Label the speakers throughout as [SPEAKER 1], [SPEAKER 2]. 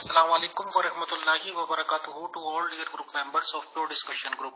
[SPEAKER 1] Assalamu alaikum wa rahmatullahi wa barakatuhu to all dear group members of Pure Discussion Group.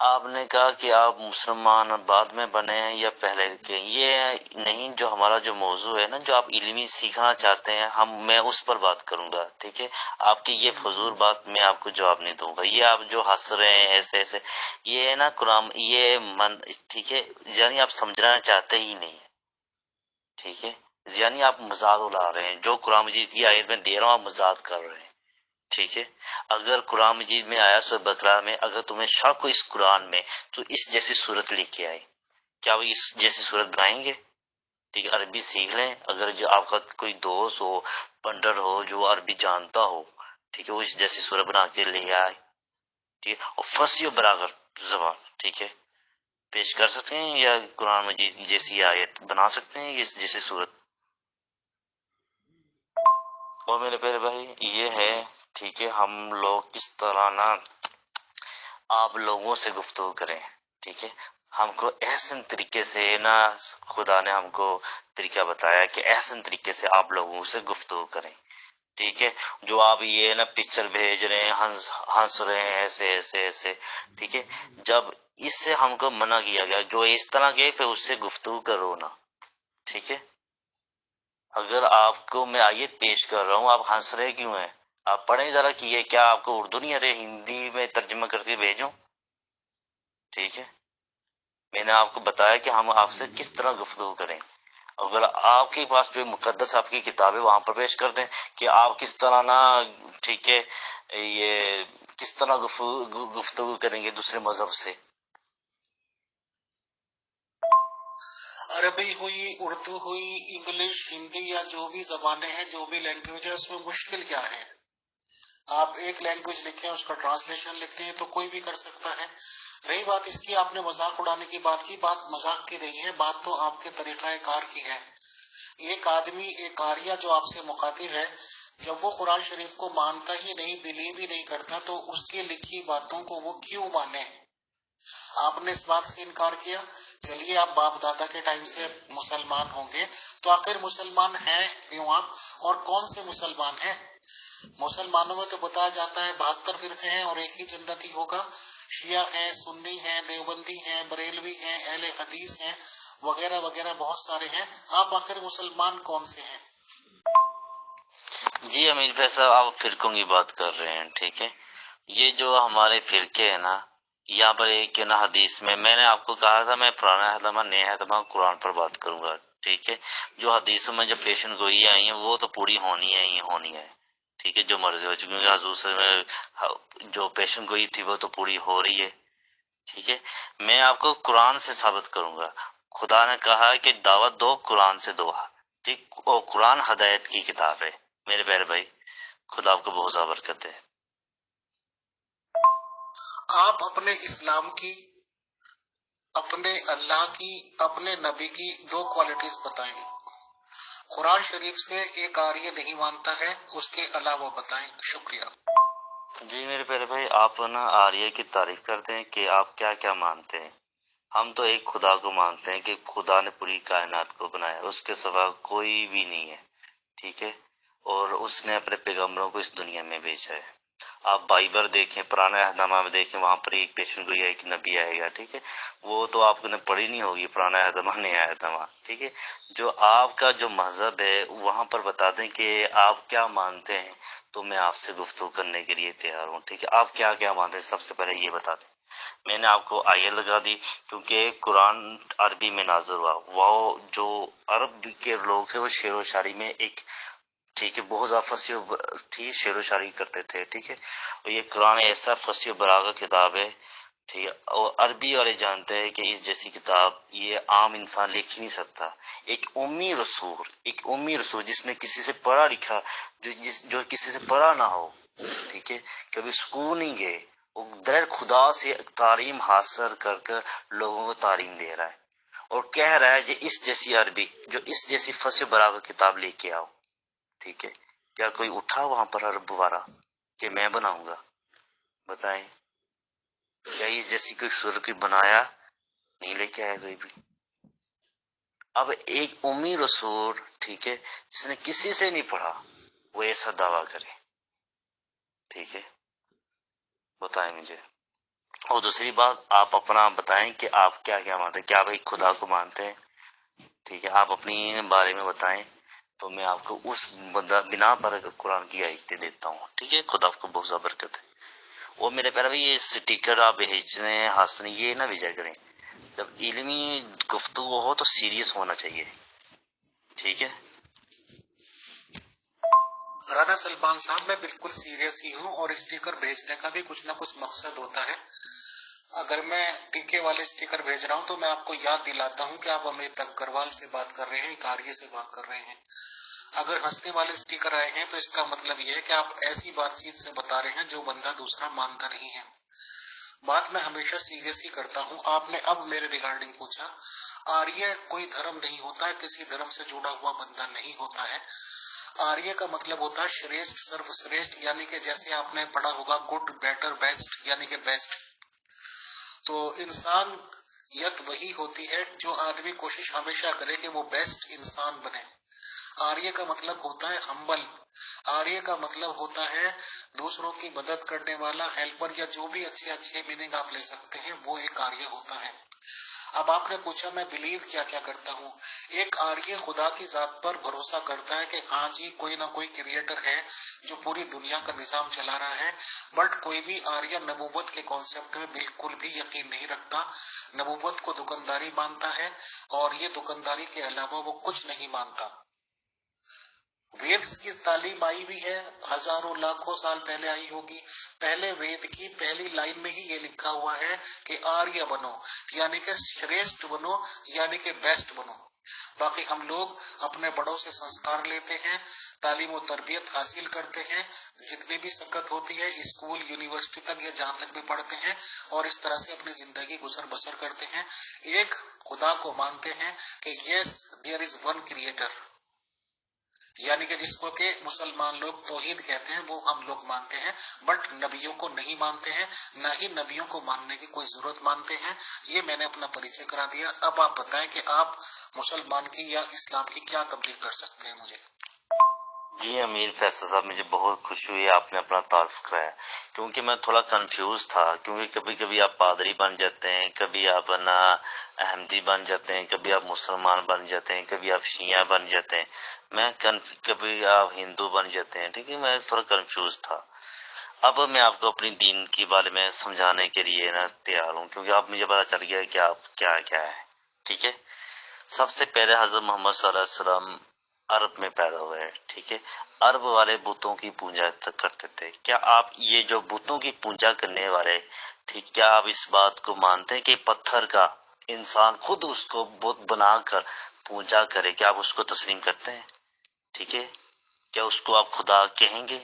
[SPEAKER 2] آپ نے کہا کہ آپ مسلمان بعد میں بنے ہیں یا پہلے کے، یہ نہیں، جو ہمارا جو موضوع ہے نا، جو آپ علمی سیکھنا چاہتے ہیں، میں اس پر بات کروں گا، ٹھیک ہے؟ آپ کی یہ فضول بات میں آپ کو جواب نہیں دوں گا. یہ آپ جو ہنس رہے ہیں ایسے ایسے، یہ ہے نا قرآن، یہ ٹھیک ہے، یعنی آپ سمجھنا چاہتے ہی نہیں، ٹھیک ہے؟ یعنی آپ مذاق اڑا رہے ہیں، جو قرآن مجید کی آیت میں دے رہا ہوں آپ مذاق کر رہے ہیں، ٹھیک ہے؟ اگر قرآن مجید میں آیا سورہ بقرہ میں، اگر تمہیں شک ہو اس قرآن میں تو اس جیسی صورت لے کے آئے، کیا وہ اس جیسی صورت بنائیں گے؟ ٹھیک ہے، عربی سیکھ لیں. اگر جو آپ کا کوئی دوست ہو، پنڈر ہو، جو عربی جانتا ہو، ٹھیک ہے، وہ اس جیسی صورت بنا کے لے آئے، ٹھیک ہے؟ اور فصیح و بلاغت زبان، ٹھیک ہے، پیش کر سکتے ہیں، یا قرآن مجید جیسی آیت بنا سکتے ہیں اس جیسی صورت. اور میرے پیارے بھائی یہ ہے، ٹھیک ہے، ہم لوگ کس طرح نا آپ لوگوں سے گفتگو کریں، ٹھیک ہے؟ ہم کو احسن طریقے سے نا، خدا نے ہم کو طریقہ بتایا کہ احسن طریقے سے آپ لوگوں سے گفتگو کریں، ٹھیک ہے؟ جو آپ یہ نا پکچر بھیج رہے ہیں، ہنس رہے ہیں ایسے ایسے ایسے، ٹھیک ہے، جب اس سے ہم کو منع کیا گیا، جو اس طرح کے پھر اس سے گفتگو کرو نا، ٹھیک ہے؟ اگر آپ کو میں آیت پیش کر رہا ہوں، آپ ہنس رہے کیوں ہیں؟ آپ پڑھیں ذرا کہ یہ کیا آپ کو اردو نہیں آتے، ہندی میں ترجمہ کر کے بھیجوں، ٹھیک ہے؟ میں نے آپ کو بتایا کہ ہم آپ سے کس طرح گفتگو کریں. اگر آپ کے پاس جو مقدس آپ کی کتابیں وہاں پر پیش کر دیں کہ آپ کس طرح نا، ٹھیک ہے، یہ کس طرح گفتگو کریں گے دوسرے مذہب سے.
[SPEAKER 1] عربی ہوئی، اردو ہوئی، انگلش، ہندی یا جو بھی زبانیں ہیں، جو بھی لینگویج ہے، اس میں مشکل کیا ہے؟ آپ ایک لینگویج لکھیں، اس کا ٹرانسلیشن لکھتے ہیں تو کوئی بھی کر سکتا ہے. رہی بات اس کی، آپ نے مذاق اڑانے کی بات مذاق کی نہیں ہے، بات تو آپ کے طریقہ کار کی ہے. ایک آدمی، ایک قاریہ جو آپ سے مخاطب ہے، جب وہ قرآن شریف کو مانتا ہی نہیں، بلیو ہی نہیں کرتا، تو اس کے لکھی باتوں کو وہ کیوں مانے؟ آپ نے اس بات سے انکار کیا. چلیے آپ باپ دادا کے ٹائم سے مسلمان ہوں گے، تو آخر مسلمان ہیں کیوں آپ، اور کون سے مسلمان ہیں؟ مسلمانوں میں تو بتایا جاتا ہے 72 فرقے ہیں اور ایک ہی جنتی ہوگا. شیعہ ہیں، سنی ہیں، دیوبندی ہیں، بریلوی ہیں، اہل حدیث ہیں، وغیرہ وغیرہ بہت سارے ہیں. آپ آخر مسلمان کون سے ہیں؟
[SPEAKER 2] جی امیر بھائی صاحب، آپ فرقوں کی بات کر رہے ہیں، ٹھیک ہے؟ یہ جو ہمارے فرقے ہیں نا، یہاں پر ایک نا حدیث میں نے آپ کو کہا تھا میں پرانا حتمہ نیا حتمہ قرآن پر بات کروں گا، ٹھیک ہے؟ جو حدیثوں میں جو پیشن گوئی آئی ہیں وہ تو پوری ہونی ہے ہی ہونی ہے، ٹھیک ہے؟ جو مرضی ہو چکی، کیونکہ حضور سے جو پیشن گوئی تھی وہ تو پوری ہو رہی ہے، ٹھیک ہے؟ میں آپ کو قرآن سے ثابت کروں گا. خدا نے کہا کہ دعوت دو قرآن سے دو، ٹھیک؟ اور قرآن ہدایت کی کتاب ہے میرے پیارے بھائی. خدا آپ کو بہت زیادہ برکت دے.
[SPEAKER 1] آپ اپنے اسلام کی، اپنے اللہ کی، اپنے نبی کی دو کوالٹیز بتائیں. قرآن شریف سے ایک آریہ نہیں مانتا ہے، اس کے علاوہ بتائیں. شکریہ.
[SPEAKER 2] جی میرے پیارے بھائی، آپ نا آریہ کی تعریف کرتے ہیں کہ آپ کیا کیا مانتے ہیں. ہم تو ایک خدا کو مانتے ہیں کہ خدا نے پوری کائنات کو بنایا، اس کے سوا کوئی بھی نہیں ہے، ٹھیک ہے؟ اور اس نے اپنے پیغمبروں کو اس دنیا میں بھیجا ہے. آپ بائبل دیکھیں، پرانے عہد نامہ میں دیکھیں، وہاں پر ایک پیشن گوئی ہے، ایک نبی آئے گا، ٹھیک ہے؟ وہ تو آپ نے پڑھی نہیں ہوگی، پرانا عہد نامہ نیا عہد نامہ، ٹھیک ہے؟ جو آپ کا جو مذہب ہے وہاں پر بتا دیں کہ آپ کیا مانتے ہیں، تو میں آپ سے گفتگو کرنے کے لیے تیار ہوں، ٹھیک ہے؟ آپ کیا کیا مانتے ہیں سب سے پہلے یہ بتا دیں. میں نے آپ کو آیت لگا دی کیونکہ قرآن عربی میں نازل ہوا. وہ جو عرب کے لوگ ہیں وہ شعر و شاعری میں ایک، ٹھیک ہے، بہت زیادہ فصیح ٹھیک شعر و شاعری کرتے تھے، ٹھیک ہے؟ اور یہ قرآن ایسا فصیح و بلاغت کتاب ہے، ٹھیک ہے؟ اور عربی والے جانتے ہیں کہ اس جیسی کتاب یہ عام انسان لکھ ہی نہیں سکتا. ایک امی رسول جس نے کسی سے پڑھا لکھا، جو کسی سے پڑھا نہ ہو، ٹھیک ہے، کبھی اسکول نہیں گئے، وہ در خدا سے تعلیم حاصل کر کر لوگوں کو تعلیم دے رہا ہے، اور کہہ رہا ہے کہ اس جیسی عربی، جو اس جیسی فصیح و بلاغت کتاب لے کے آؤ، ٹھیک ہے؟ کیا کوئی اٹھا وہاں پر عرب وارا کہ میں بناؤں گا؟ بتائیں، کیا اس جیسی کوئی صورت کوئی بنایا؟ نہیں لے کے آیا کوئی بھی. اب ایک امی رسول، ٹھیک ہے، جس نے کسی سے نہیں پڑھا، وہ ایسا دعویٰ کرے، ٹھیک ہے؟ بتائیں مجھے. اور دوسری بات آپ اپنا بتائیں کہ آپ کیا کیا مانتے ہیں، کیا آپ ایک خدا کو مانتے ہیں؟ ٹھیک ہے، آپ اپنی بارے میں بتائیں تو میں آپ کو اس بنا پر قرآن کی آیتیں دیتا ہوں. ٹھیک ہے، خدا آپ کو بہت زیادہ برکت ہے. اور میرے پیارے بھائی، یہ سٹیکر آپ بھیجنے ہنسنے یہ نہ بھیجا کریں. جب علمی گفتگو ہو تو سیریس ہونا چاہیے. ٹھیک ہے.
[SPEAKER 1] رانا سلمان صاحب، میں بالکل سیریس ہی ہوں، اور اسٹیکر بھیجنے کا بھی کچھ نہ کچھ مقصد ہوتا ہے. اگر میں ٹیکے والے اسٹیکر بھیج رہا ہوں تو میں آپ کو یاد دلاتا ہوں کہ آپ امیت اگروال سے بات کر رہے ہیں، کاریہ سے بات کر رہے ہیں. اگر ہنسنے والے اسٹیکر آئے ہیں تو اس کا مطلب یہ ہے کہ آپ ایسی بات چیت سے بتا رہے ہیں جو بندہ دوسرا مانتا نہیں ہے. بات میں ہمیشہ سیریس ہی کرتا ہوں. آپ نے اب میرے ریگارڈنگ پوچھا. آریہ کوئی دھرم نہیں ہوتا ہے، کسی دھرم سے جڑا ہوا بندہ نہیں ہوتا ہے. آریہ کا مطلب ہوتا ہے شریشٹھ، سرو شریشٹھ، یعنی کہ جیسے آپ نے پڑھا ہوگا گڈ، بیٹر، بیسٹ، یعنی کہ بیسٹ. تو انسان یت وہی ہوتی ہے جو آدمی کوشش ہمیشہ کرے کہ وہ بیسٹ انسان بنے. آریہ کا مطلب ہوتا ہے ہمبل. آریہ کا مطلب ہوتا ہے دوسروں کی مدد کرنے والا، ہیلپر، یا جو بھی اچھے میننگ آپ لے سکتے ہیں، وہ ایک آریہ ہوتا ہے. اب آپ نے پوچھا میں بلیو کیا کیا کرتا ہوں. ایک آریہ خدا کی ذات پر بھروسہ کرتا ہے کہ ہاں جی کوئی نہ کوئی کریٹر ہے جو پوری دنیا کا نظام چلا رہا ہے. بٹ کوئی بھی آریہ نبوت کے کانسیپٹ میں بالکل بھی یقین نہیں رکھتا. نبوت کو دکانداری مانتا ہے، اور یہ دکانداری کے علاوہ وہ کچھ نہیں مانتا. ویدس کی تعلیم آئی بھی ہے، ہزاروں لاکھوں سال پہلے آئی ہوگی. پہلے وید کی پہلی لائن میں ہی یہ لکھا ہوا ہے کہ آریہ بنو، یعنی کہ شریشٹھ بنو، یعنی کہ بیسٹ بنو. باقی ہم لوگ اپنے بڑوں سے سنسکار لیتے ہیں، تعلیم و تربیت حاصل کرتے ہیں، جتنی بھی سکت ہوتی ہے اسکول یونیورسٹی تک یا جہاں تک بھی پڑھتے ہیں، اور اس طرح سے اپنی زندگی گزر بسر کرتے ہیں. ایک خدا کو مانتے ہیں کہ یس دیئر از ون کریٹر، یعنی کہ جس کو کہ مسلمان لوگ توحید کہتے ہیں، وہ ہم لوگ مانتے ہیں. بٹ نبیوں کو نہیں مانتے ہیں، نہ ہی نبیوں کو ماننے کی کوئی ضرورت مانتے ہیں. یہ میں نے اپنا پریچے کرا دیا. اب آپ بتائیں کہ آپ مسلمان کی یا اسلام کی کیا تبلیغ کر سکتے ہیں مجھے.
[SPEAKER 2] جی امیر فیصل صاحب، مجھے بہت خوشی ہوئی آپ نے اپنا تعارف کرایا، کیونکہ میں تھوڑا کنفیوز تھا. کیونکہ کبھی کبھی آپ پادری بن جاتے ہیں، کبھی آپ نا احمدی بن جاتے ہیں، کبھی آپ مسلمان بن جاتے ہیں، کبھی آپ شیعہ بن جاتے ہیں، کبھی آپ ہندو بن جاتے ہیں. ٹھیک ہے، میں تھوڑا کنفیوز تھا. اب میں آپ کو اپنی دین کے بارے میں سمجھانے کے لیے نا تیار ہوں، کیونکہ اب مجھے پتا چل گیا کہ آپ کیا کیا ہے. ٹھیک ہے. سب سے پہلے حضرت محمد صلی اللہ علیہ وسلم عرب میں پیدا ہوئے. ٹھیک ہے. عرب والے بتوں کی پوجا کرتے تھے. کیا آپ یہ جو بتوں کی پوجا کرنے والے، ٹھیک، کیا آپ اس بات کو مانتے ہیں کہ پتھر کا انسان خود اس کو بت بنا کر پوجا کرے؟ کیا آپ اس کو تسلیم کرتے ہیں؟ ٹھیک ہے. کیا اس کو آپ خدا کہیں گے؟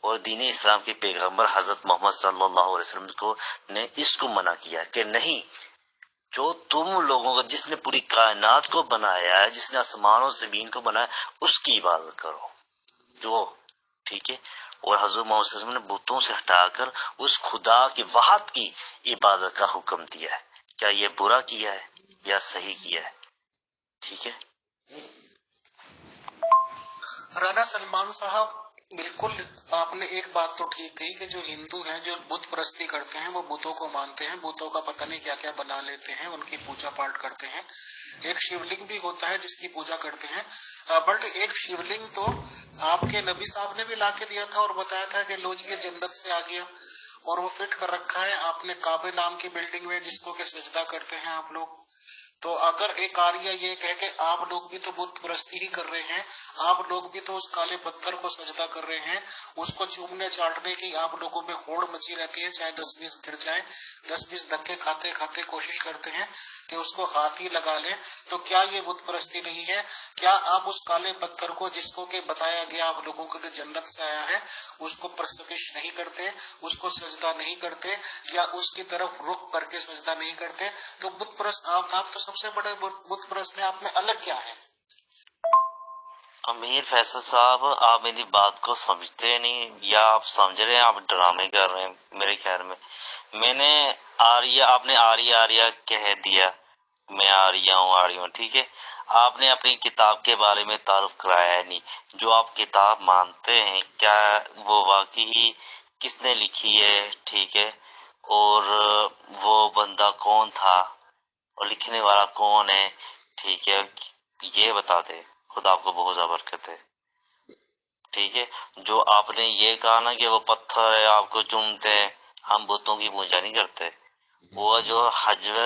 [SPEAKER 2] اور دین اسلام کے پیغمبر حضرت محمد صلی اللہ علیہ وسلم نے اس کو منع کیا کہ نہیں، جو تم لوگوں کا، جس نے پوری کائنات کو بنایا ہے، جس نے آسمان اور زمین کو بنایا، اس کی عبادت کرو. جو ٹھیک ہے. اور حضرت محمد صلی اللہ علیہ وسلم نے بتوں سے ہٹا کر اس خدا کی وحد کی عبادت کا حکم دیا ہے. کیا یہ برا کیا ہے یا صحیح کیا ہے؟ ٹھیک ہے.
[SPEAKER 1] رانا سلمان صاحب، بالکل آپ نے ایک بات تو ٹھیک کہی کہ جو ہندو ہیں، جو بت پرستی کرتے ہیں، وہ بتوں کو مانتے ہیں، بتوں کا پتہ نہیں کیا کیا بنا لیتے ہیں، ان کی پوجا پاٹ کرتے ہیں. ایک شیولنگ بھی ہوتا ہے جس کی پوجا کرتے ہیں. بٹ ایک شیولنگ تو آپ کے نبی صاحب نے بھی لا کے دیا تھا اور بتایا تھا کہ لو جی یہ جنت سے آ گیا، اور وہ فٹ کر رکھا ہے آپ نے کعبے نام کی بلڈنگ میں، جس کو کہ سجدہ کرتے ہیں آپ لوگ. تو اگر ایک آریہ یہ کہے کہ آپ لوگ بھی تو بت پرستی ہی کر رہے ہیں، آپ لوگ بھی تو اس کالے پتھر کو سجدہ کر رہے ہیں، اس کو چومنے چاٹنے کی آپ لوگوں میں ہوڑ مچی رہتی ہے، چاہے 10-20 گر جائیں، 10-20 دھکے کھاتے کھاتے کوشش کرتے ہیں کہ اس کو ہاتھ ہی لگا لیں، تو کیا یہ بت پرستی نہیں ہے؟ کیا آپ اس کالے پتھر کو، جس کو کہ بتایا گیا آپ لوگوں کو کہ جنت سے آیا ہے، اس کو پرستش نہیں کرتے، اس کو سجدہ نہیں کرتے، یا اس کی طرف رخ کر کے سجدہ نہیں کرتے؟ تو بت پرست آپ تو سب سے بڑے بت پرست ہیں، آپ میں الگ کیا ہے؟
[SPEAKER 2] امیر فیصل صاحب، آپ میری بات کو سمجھتے نہیں، یا آپ سمجھ رہے ہیں آپ ڈرامے کر رہے ہیں میرے خیال میں. میں نے آریہ، آپ نے آریہ آریہ کہہ دیا، میں آریہ ہوں. ٹھیک ہے. آپ نے اپنی کتاب کے بارے میں تعارف کرایا ہے نہیں. جو آپ کتاب مانتے ہیں، کیا وہ واقعی کس نے لکھی ہے؟ ٹھیک ہے. اور وہ بندہ کون تھا اور لکھنے والا کون ہے، ٹھیک ہے، یہ بتا دے، خدا آپ کو بہت زیادہ برکت ہے، ٹھیک ہے۔ جو آپ نے یہ کہا نا کہ وہ پتھر ہے آپ کو چومتے ہیں، ہم بتوں کی پوجا نہیں کرتے، وہ جو حجر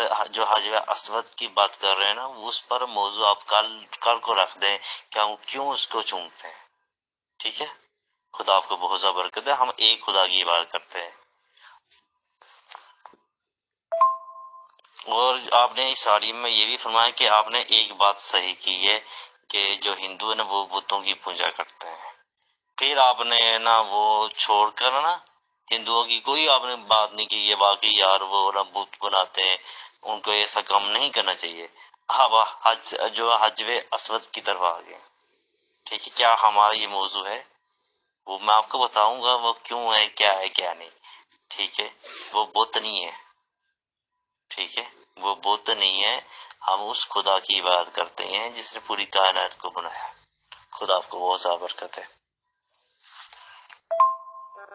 [SPEAKER 2] اسود کی بات کر رہے ہیں نا، اس پر موضوع آپ کل کو رکھ دیں کہ ہم کیوں اس کو چومتے ہیں، ٹھیک ہے۔ خدا آپ کو بہت زیادہ برکت ہے، ہم ایک خدا کی عبادت کرتے ہیں۔ اور آپ نے اس تعلیم میں یہ بھی فرمایا کہ آپ نے ایک بات صحیح کی ہے کہ جو ہندو ہے نا وہ بتوں کی پوجا کرتے ہیں، پھر آپ نے نا وہ چھوڑ کر نا ہندوؤں کی کوئی آپ نے بات نہیں کی، یہ باقی یار وہ نا بت بناتے ہیں، ان کو ایسا کام نہیں کرنا چاہیے۔ اب حجر اسود کی طرف آ گئے، ٹھیک ہے، کیا ہمارا یہ موضوع ہے، وہ میں آپ کو بتاؤں گا وہ کیوں ہے کیا نہیں، ٹھیک ہے۔ وہ بت نہیں ہے، ٹھیک ہے، وہ بت نہیں ہے، ہم اس خدا کی عبادت کرتے ہیں جس نے پوری کائنات کو بنایا۔ خدا آپ کو بہت زیادہ برکت ہے۔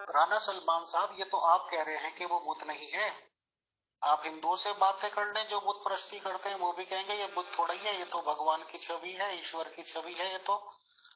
[SPEAKER 1] رانا سلمان صاحب، یہ تو آپ کہہ رہے ہیں کہ وہ بت نہیں ہے، آپ ہندوؤں سے باتیں کر لیں جو بت پرستی کرتے ہیں، وہ بھی کہیں گے یہ بت تھوڑا ہی ہے، یہ تو بھگوان کی چھوی ہے، ایشور کی چھوی ہے، یہ تو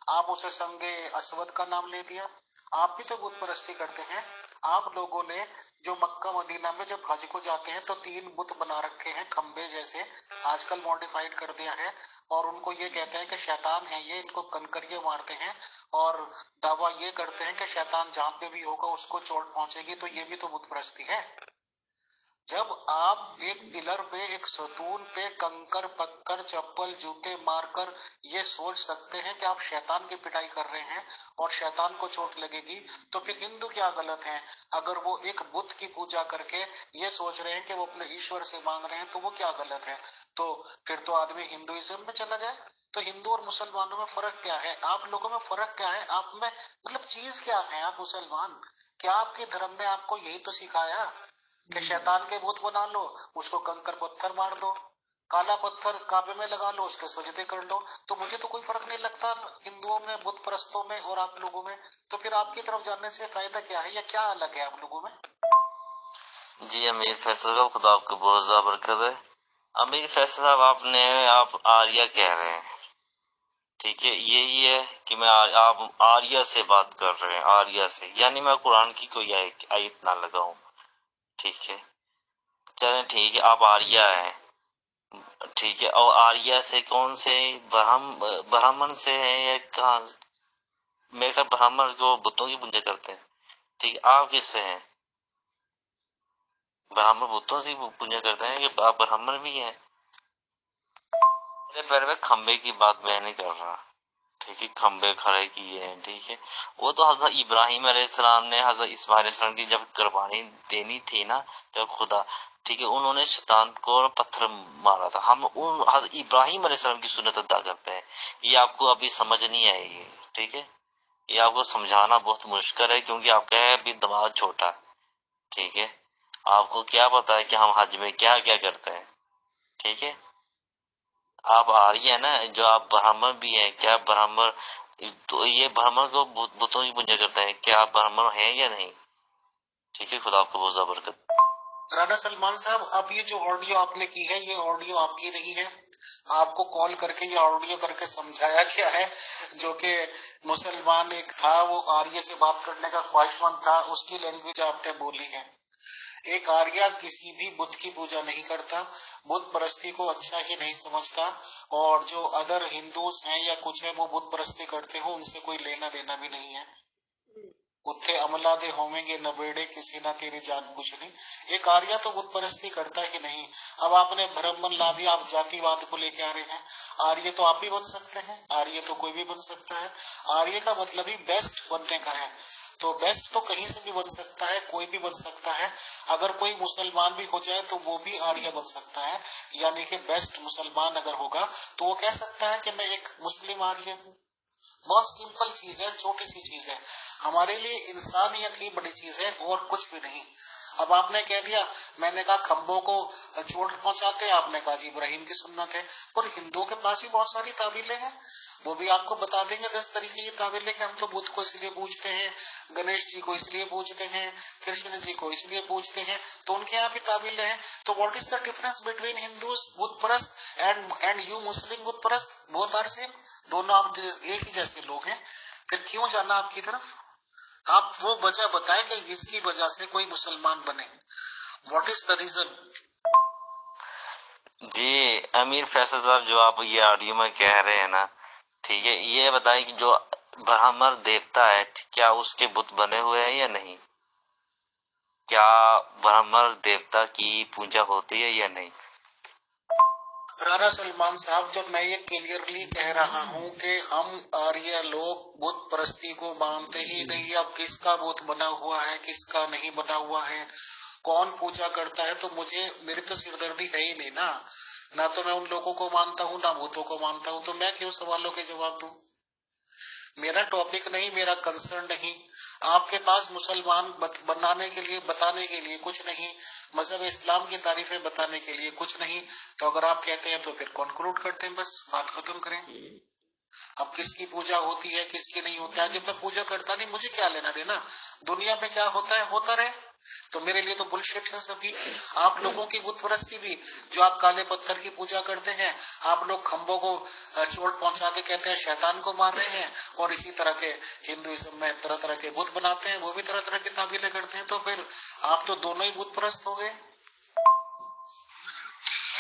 [SPEAKER 1] آپ اسے سنگے اسود کا نام لے دیا۔ آپ بھی تو بت پرستی کرتے ہیں، آپ لوگوں نے جو مکہ مدینہ میں جب حج کو جاتے ہیں تو 3 بت بنا رکھے ہیں کھمبے جیسے، آج کل ماڈیفائڈ کر دیا ہے، اور ان کو یہ کہتے ہیں کہ شیطان ہے یہ، ان کو کنکریاں مارتے ہیں اور دعویٰ یہ کرتے ہیں کہ شیطان جہاں پہ بھی ہوگا اس کو چوٹ پہنچے گی، تو یہ بھی تو بت پرستی ہے۔ جب آپ ایک پلر پہ، ایک ستون پہ کنکر پتھر چپل جوتے مار کر یہ سوچ سکتے ہیں کہ آپ شیطان کی پٹائی کر رہے ہیں اور شیطان کو چوٹ لگے گی، تو پھر ہندو کیا غلط ہیں؟ اگر وہ ایک بت کی پوجا کر کے یہ سوچ رہے ہیں کہ وہ اپنے ایشور سے مانگ رہے ہیں، تو وہ کیا غلط ہے؟ تو پھر تو آدمی ہندوازم میں چلا جائے۔ تو ہندو اور مسلمانوں میں فرق کیا ہے؟ آپ لوگوں میں فرق کیا ہے؟ آپ میں مطلب چیز کیا ہے؟ آپ مسلمان، کیا آپ کے دھرم نے آپ کو یہی تو سکھایا کہ شیطان کے بت بنا لو، اس کو کنکر پتھر مار دو، کالا پتھر کعبے میں لگا لو، اس کے سجدے کر لو؟ تو مجھے تو کوئی فرق نہیں لگتا ہندوؤں میں، بت پرستوں میں اور آپ لوگوں میں، تو پھر آپ کی طرف جانے سے فائدہ کیا ہے، یا کیا الگ ہے آپ لوگوں میں؟
[SPEAKER 2] جی امیر فیصل صاحب، خدا آپ کو بہت زیادہ برکت ہے۔ امیر فیصل صاحب، آپ آریہ کہہ رہے ہیں، ٹھیک ہے، یہی ہے کہ میں آپ آریہ سے بات کر رہے ہیں، آریہ سے، یعنی میں قرآن کی کوئی آیت نہ لگاؤں، ٹھیک ہے، چلیں ٹھیک ہے، آپ آریہ ہیں، ٹھیک ہے، اور آریہ سے کون سے برہمن سے ہیں یا کہاں؟ میرے خیال برہمن کو بتوں کی پوجا کرتے ہیں، ٹھیک ہے، آپ کس سے ہیں؟ برہمن بتوں سے پوجا کرتے ہیں کہ آپ برہمن بھی ہیں؟ پہلے کھمبے کی بات میں نہیں کر رہا، ٹھیک ہے، کھمبے کھڑے کیے ہیں، ٹھیک ہے، وہ تو حضرت ابراہیم علیہ السلام نے حضرت اسماعیل علیہ السلام کی جب قربانی دینی تھی نا، جب خدا، ٹھیک ہے، انہوں نے شیطان کو پتھر مارا تھا، ہم ان حضرت ابراہیم علیہ السلام کی سنت ادا کرتے ہیں، یہ آپ کو ابھی سمجھ نہیں آئے گی، ٹھیک ہے، یہ آپ کو سمجھانا بہت مشکل ہے کیونکہ آپ کا ہے ابھی دماغ چھوٹا، ٹھیک ہے، آپ کو کیا پتا ہے کہ ہم حج میں کیا کیا کرتے ہیں، ٹھیک ہے، آپ آ رہی ہے نا، جو آپ برہمن بھی ہیں، کیا برہمن، تو یہ برہمن کو بتوں کی پوجا کرتے ہیں، کیا آپ برہمن ہیں یا نہیں؟ ٹھیک ہے، خدا آپ کو بہت زیادہ برکت۔
[SPEAKER 1] رانا سلمان صاحب، اب یہ جو آڈیو آپ نے کی ہے، یہ آڈیو آپ کی نہیں ہے، آپ کو کال کر کے یہ آڈیو کر کے سمجھایا گیا ہے، جو کہ مسلمان ایک تھا، وہ آریہ سے بات کرنے کا خواہش مند تھا، اس کی لینگویج آپ نے بولی ہے۔ ایک آریہ کسی بھی بت کی پوجا نہیں کرتا، بت پرستی کو اچھا ہی نہیں سمجھتا، اور جو ادر ہندوز ہیں یا کچھ ہے وہ بت پرستی کرتے ہو، ان سے کوئی لینا دینا بھی نہیں ہے۔ اتھے عملہ دے ہویں گے نبیڑے، کسی نہ تیری جان پوچھنی۔ ایک آریہ تو بت پرستی کرتا ہی نہیں۔ اب آپ نے برہمن لا دیا، آپ جاتی واد کو لے کے آ رہے ہیں۔ آریہ تو آپ بھی بن سکتے ہیں، آریہ تو کوئی بھی بن سکتا ہے، آریہ کا مطلب ہی بیسٹ بننے کا ہے، تو بیسٹ تو کہیں سے بھی بن سکتا ہے، کوئی بھی بن سکتا ہے۔ اگر کوئی مسلمان بھی ہو جائے تو وہ بھی آریہ بن سکتا ہے، یعنی کہ بیسٹ مسلمان اگر ہوگا تو وہ کہہ سکتا ہے کہ میں ایک مسلم آریہ ہوں۔ بہت سمپل چیز ہے، چھوٹی سی چیز ہے، ہمارے لیے انسانیت ہی بڑی چیز ہے اور کچھ بھی نہیں۔ اب آپ نے کہہ دیا، میں نے کہا کھمبوں کو چوٹ پہنچاتے، آپ نے کہا جی ابراہیم کی سنت ہے، اور ہندوؤں کے پاس بھی بہت ساری تعویلیں ہیں، وہ بھی آپ کو بتا دیں گے 10 طریقے یہ تعویل ہے کہ ہم تو بدھ کو اس لیے پوجتے ہیں، گنیش جی کو اس لیے پوجتے ہیں، کرشن جی کو اس لیے پوجتے ہیں، تو ان کے یہاں بھی تعویل ہے. تو what is the difference between Hindus بدھ پرست اینڈ یو مسلم بدھ پرست؟ بوتھ آر سیم، دونوں آپ ایک ہی جیسے لوگ ہیں. پھر کیوں جانا آپ کی طرف؟ آپ وہ وجہ بتائیں کہ جس کی وجہ سے کوئی مسلمان بنے. What is the reason?
[SPEAKER 2] جی امیر فیصل صاحب، جو آپ یہ آڈیو میں کہہ رہے ہیں نا، ٹھیک ہے، یہ بتائیں کہ جو برہمر دیوتا ہے، کیا اس کے بت بنے ہوئے ہیں یا نہیں؟ کیا برہمر دیوتا کی پوجا ہوتی ہے یا نہیں؟
[SPEAKER 1] رانا سلمان صاحب، جب میں یہ کلیئرلی کہہ رہا ہوں کہ ہم آریہ لوگ بت پرستی کو مانتے ہی نہیں، اب کس کا بت بنا ہوا ہے کس کا نہیں بنا ہوا ہے، کون پوجا کرتا ہے، تو میری تو سردردی ہے ہی نہیں نا. نہ تو میں ان لوگوں کو مانتا ہوں نہ بتوں کو مانتا ہوں، تو میں کیوں سوالوں کے جواب دوں؟ میرا ٹاپک نہیں، میرا کنسرن نہیں. آپ کے پاس مسلمان بنانے کے لیے بتانے کے لیے کچھ نہیں، مذہب اسلام کی تعریفیں بتانے کے لیے کچھ نہیں. تو اگر آپ کہتے ہیں تو پھر کنکلوڈ کرتے ہیں، بس بات ختم کریں. اب کس کی پوجا ہوتی ہے کس کی نہیں ہوتا ہے، جب میں پوجا کرتا نہیں مجھے کیا لینا دینا، دنیا میں کیا ہوتا ہے ہوتا رہے. تو میرے لیے تو بلشٹ ہے سبھی. آپ لوگوں کی بت پرستی بھی، جو آپ کالے پتھر کی پوجا کرتے ہیں، آپ لوگ کھمبوں کو چوٹ پہنچا کے کہتے ہیں شیطان کو مار رہے ہیں، اور اسی طرح کے ہندوازم میں طرح طرح کے بت بناتے ہیں، وہ بھی طرح طرح کی تعبیریں کرتے ہیں. تو پھر آپ تو دونوں ہی بت پرست ہو گئے.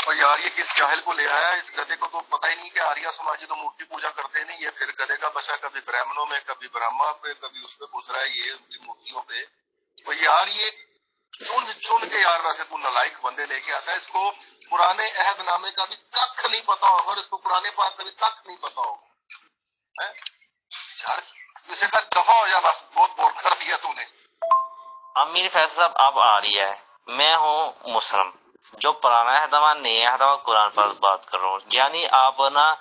[SPEAKER 3] اور یار یہ کس جاہل کو لے آیا؟ اس گدے کو تو پتہ ہی نہیں کہ آریہ سماجی تو مورتی پوجا کرتے نہیں. یہ پھر گدے کا بچہ کبھی برہمنوں میں کبھی برہما پہ کبھی اس پہ گزرا ہے، یہ ان کی مورتیوں پہ. تو یار یہ چن کے یار ویسے تو نالائق بندے لے کے آتا ہے. اس کو پرانے عہد نامے کا بھی کخ نہیں پتا ہوگا، اور اس کو پرانے پاک کا بھی کخ نہیں پتا ہوگا. یار اسے کہ دفعہ ہو جا، بس بہت بور کر دیا تو نے.
[SPEAKER 2] امیر فیصل صاحب، آپ آ رہی ہے، میں ہوں مسلم، جو پرانا اہدام نہیں ہے اہدام قرآن پر بات کر رہا ہوں. یعنی آپ نا،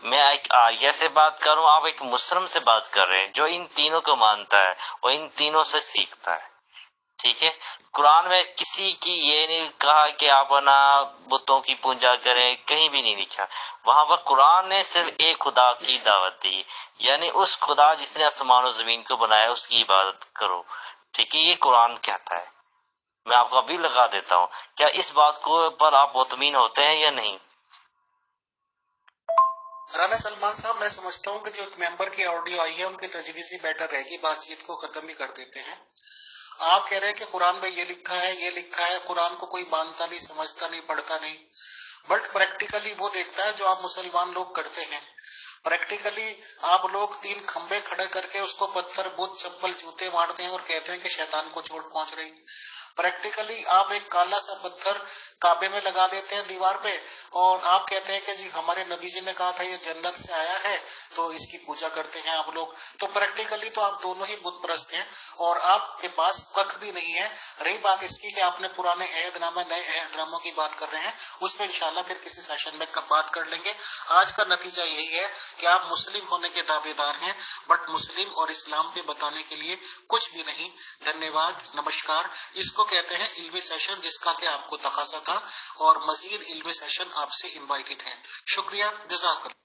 [SPEAKER 2] میں ایک آریہ سے بات کر رہا ہوں، آپ ایک مسلم سے بات کر رہے ہیں جو ان تینوں کو مانتا ہے اور ان تینوں سے سیکھتا ہے. ٹھیک ہے، قرآن میں کسی کی یہ نہیں کہا کہ آپ نا بتوں کی پوجا کریں، کہیں بھی نہیں لکھا. وہاں پر قرآن نے صرف ایک خدا کی دعوت دی، یعنی اس خدا جس نے آسمان و زمین کو بنایا اس کی عبادت کرو. ٹھیک ہے، یہ قرآن کہتا ہے. میں آپ کو ابھی لگا دیتا ہوں، کیا اس بات کو پر آپ مطمئن ہوتے ہیں یا نہیں؟
[SPEAKER 1] رانا سلمان صاحب، میں سمجھتا ہوں کہ جو ممبر کی آڈیو آئی ہے ان کی تجویزی بیٹر رہے گی، بات چیت کو ختم ہی کر دیتے ہیں. آپ کہہ رہے ہیں کہ قرآن میں یہ لکھا ہے یہ لکھا ہے، قرآن کو کوئی مانتا نہیں سمجھتا نہیں پڑھتا نہیں، بٹ پریکٹیکلی وہ دیکھتا ہے جو آپ مسلمان لوگ کرتے ہیں. پریکٹیکلی آپ لوگ 3 کھمبے کھڑے کر کے اس کو پتھر بت چپل جوتے مارتے ہیں اور کہتے ہیں کہ شیطان کو چوٹ پہنچ رہی. پریکٹیکلی آپ ایک کالا سا پتھر کعبے میں لگا دیتے ہیں دیوار پہ، اور آپ کہتے ہیں کہ جی ہمارے نبی جی نے کہا تھا یہ جنت سے آیا ہے تو اس کی پوجا کرتے ہیں آپ لوگ. تو پریکٹیکلی تو آپ دونوں ہی بت پرست ہیں، اور آپ کے پاس کخ بھی نہیں ہے. رہی بات اس کی کہ آپ نے پرانے عہد نامے نئے عہد ناموں کی بات کر رہے ہیں، اس پہ انشاءاللہ پھر کسی سیشن میں بات کر لیں گے. آج کا نتیجہ یہی ہے کہ آپ مسلم ہونے کے دعوے دار ہیں، بٹ مسلم اور اسلام پہ بتانے کے لیے کچھ بھی نہیں. دھنیہ واد، نمسکار. اس کو کہتے ہیں علمی سیشن، جس کا کہ آپ کو تقاضا تھا، اور مزید علمی سیشن آپ سے انوائٹڈ ہیں. شکریہ، جزاک اللہ.